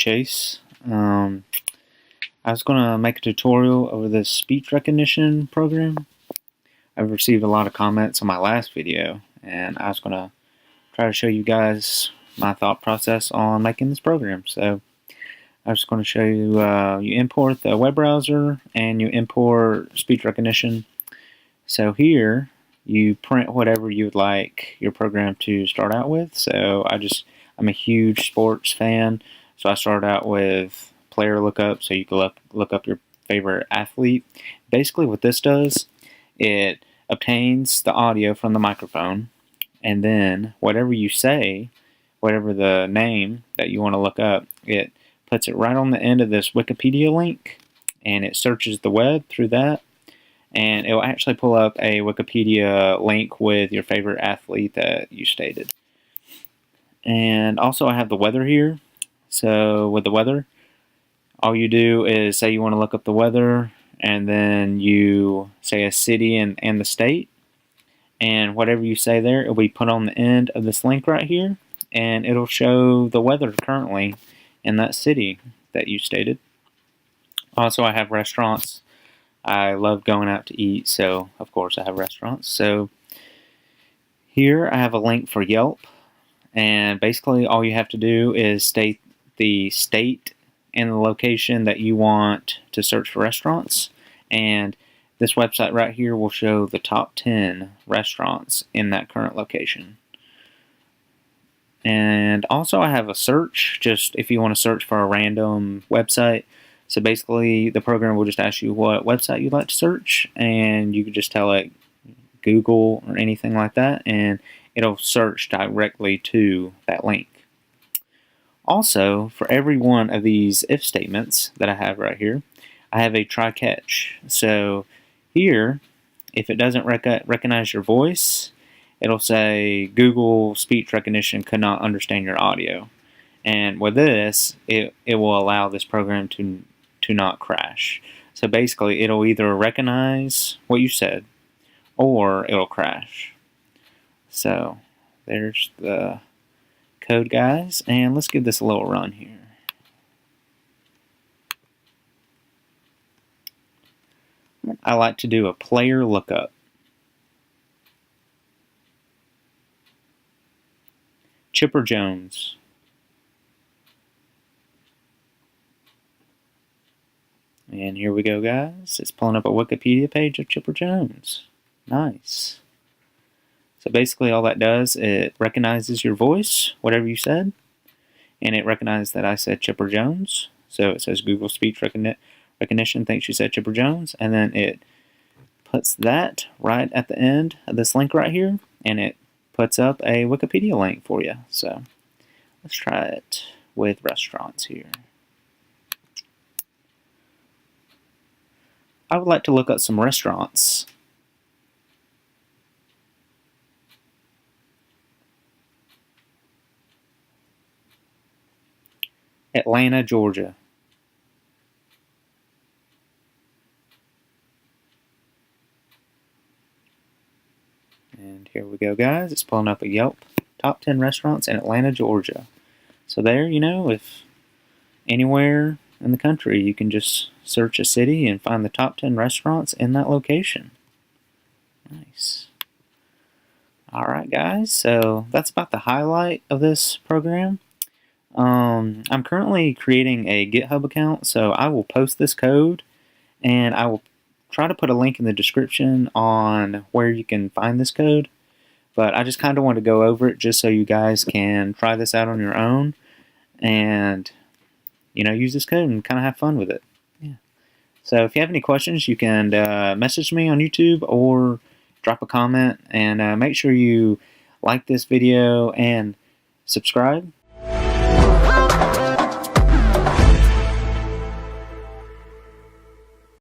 Chase. I was going to make a tutorial over this speech recognition program. I've received a lot of comments on my last video, and I was going to try to show you guys my thought process on making this program. So I was going to show you, you import the web browser and you import speech recognition. So here you print whatever you would like your program to start out with. So I'm a huge sports fan, so I started out with player lookup, so you can look up your favorite athlete. Basically what this does, it obtains the audio from the microphone, and then whatever you say, whatever the name that you want to look up, it puts it right on the end of this Wikipedia link, and it searches the web through that, and it will actually pull up a Wikipedia link with your favorite athlete that you stated. And also I have the weather here. So with the weather, all you do is say you want to look up the weather, and then you say a city and the state, and whatever you say there, it will be put on the end of this link right here, and it'll show the weather currently in that city that you stated. Also, I have restaurants. I love going out to eat, so of course I have restaurants. So here I have a link for Yelp, and basically all you have to do is state the state and the location that you want to search for restaurants, and this website right here will show the top 10 restaurants in that current location. And also I have a search, just if you want to search for a random website. So basically the program will just ask you what website you'd like to search, and you can just tell it Google or anything like that, and it'll search directly to that link. Also, for every one of these if statements that I have right here, I have a try-catch. So here, if it doesn't recognize your voice, it'll say Google speech recognition could not understand your audio. And with this, it will allow this program to not crash. So basically, it'll either recognize what you said, or it'll crash. So there's the code, guys, and let's give this a little run here. I like to do a player lookup. Chipper Jones. And here we go, guys. It's pulling up a Wikipedia page of Chipper Jones. Nice. So basically all that does, it recognizes your voice, whatever you said, and it recognized that I said Chipper Jones. So it says Google Speech Recognition thinks you said Chipper Jones, and then it puts that right at the end of this link right here, and it puts up a Wikipedia link for you. So let's try it with restaurants here. I would like to look up some restaurants. Atlanta, Georgia. And here we go, guys. It's pulling up a Yelp top 10 restaurants in Atlanta, Georgia. So there, you know, if anywhere in the country, you can just search a city and find the top 10 restaurants in that location. Nice. Alright, guys, so that's about the highlight of this program. I'm currently creating a GitHub account, so I will post this code, and I will try to put a link in the description on where you can find this code. But I just kind of want to go over it just so you guys can try this out on your own and, you know, use this code and kind of have fun with it. Yeah. So if you have any questions, you can message me on YouTube or drop a comment, and make sure you like this video and subscribe.